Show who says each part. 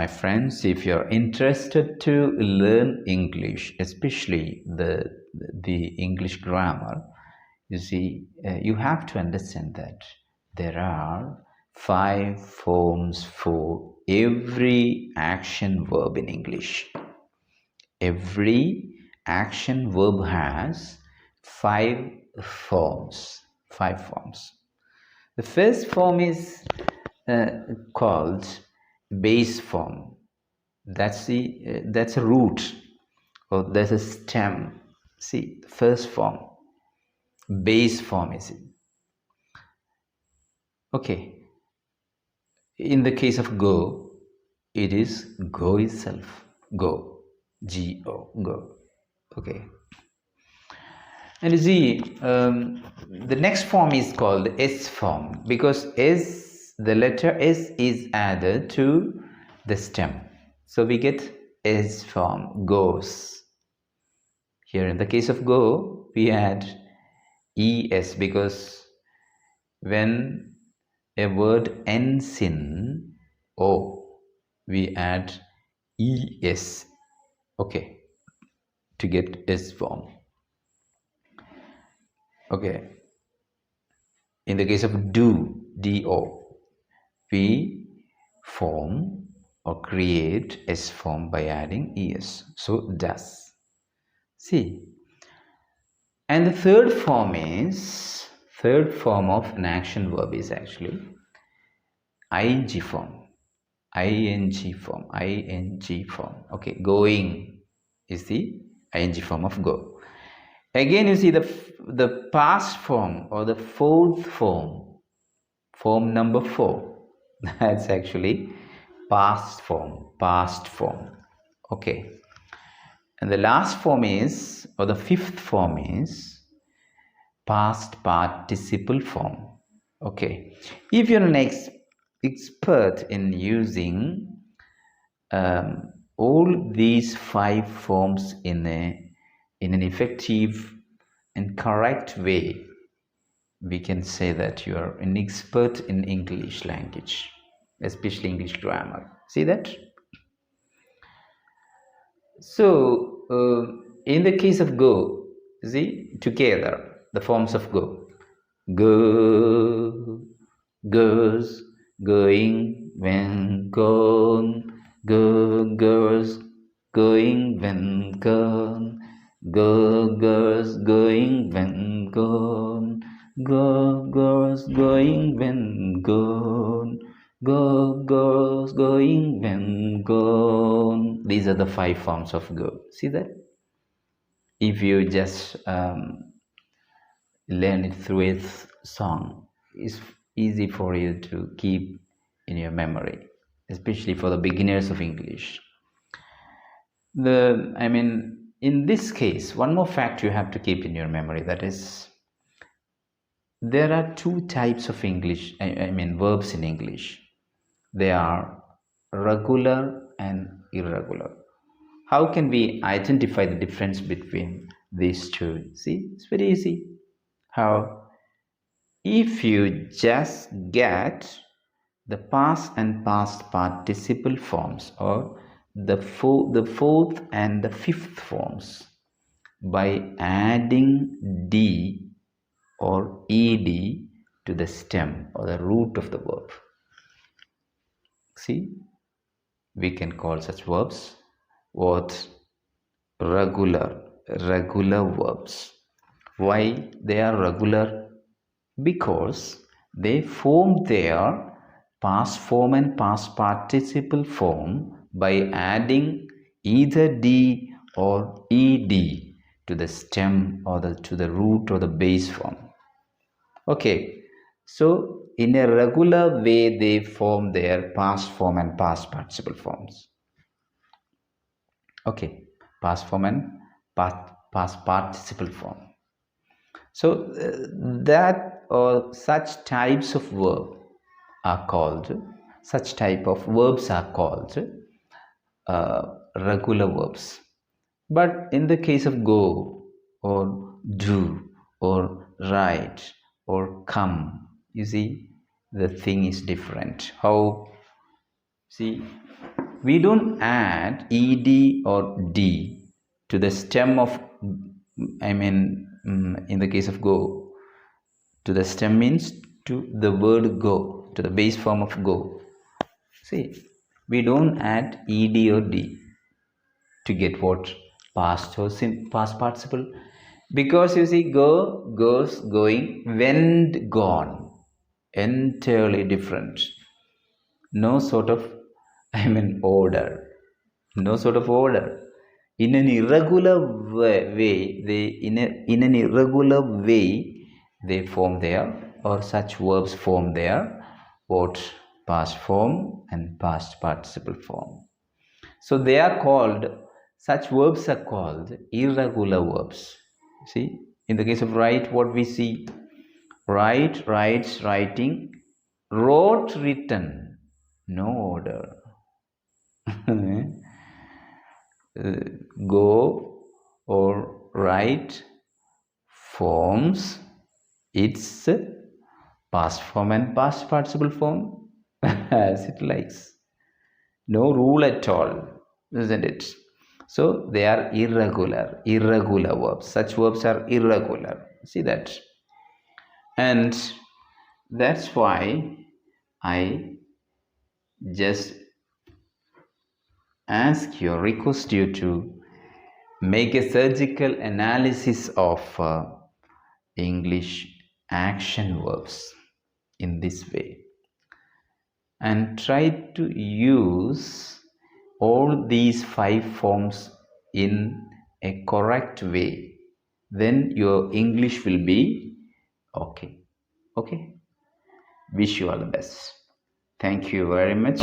Speaker 1: my friends, if you're interested to learn English, especially the English grammar, you see, you have to understand that there are 5 forms for every action verb in English. Every action verb has 5 forms. 5 forms. The first form is called base form. That's a root, or that's a stem. See, the first form, base form is it. Okay. In the case of go, it is go itself. Go, G-O, go. Okay. And you see, the next form is called S form, because S, the letter S is added to the stem. So we get S form, goes. Here in the case of go, we add ES, because when a word ends in O, we add ES, okay, to get S form. Okay. In the case of do, D-O, we form or create S form by adding ES. So does. See. And the third form of an action verb is actually ing form. ing form. Okay, going is the ing form of go. Again, you see the past form, or the fourth form number 4. That's actually past form. Okay. And the last form is, or the fifth form is past participle form. Okay. If you're an expert in using all these 5 forms in an effective and correct way, we can say that you are an expert in English language, especially English grammar. See that? So, in the case of go, see, together, the forms of go. Go, goes, going, when, gone, go, goes, going, when, gone, go, goes, going, when, gone, go, goes, going, when, gone, go, goes, going, when, gone. These are the 5 forms of go. See that? If you just learn it through a song, it's easy for you to keep in your memory, especially for the beginners of English. In this case, one more fact you have to keep in your memory, that is, there are 2 types of verbs in English. They are regular and irregular. How can we identify the difference between these 2? See, it's very easy. How? If you just get the past and past participle forms, or the 4th and the 5th forms, by adding D or ED to the stem or the root of the verb. See, we can call such verbs what? Regular verbs. Why they are regular? Because they form their past form and past participle form by adding either D or ED to the stem or to the root or the base form. Okay, so in a regular way they form their past form and past participle forms. Okay, past form and past participle form. So that or such types of verbs are called regular verbs. But in the case of go or do or write or come, you see, the thing is different. How? See, we don't add ed or d to the stem of, in the case of go, to the stem means to the word go, to the base form of go. See, we don't add ed or d to get what? Past or past participle. Because you see, go, goes, going, went, gone. Entirely different. No sort of, order. No sort of order. In an irregular way, in an irregular way, they form their, or such verbs form their, what? Past form and past participle form. So they are called, such verbs are called irregular verbs. See, in the case of write, what we see? Write, writes, writing, wrote, written. No order. Go or write forms its past form and past participle form as it likes. No rule at all, isn't it? So they are irregular verbs. Such verbs are irregular. See that? And that's why I just ask you, request you to make a surgical analysis of English action verbs in this way and try to use all these 5 forms in a correct way. Then your English will be okay. Okay? Wish you all the best. Thank you very much.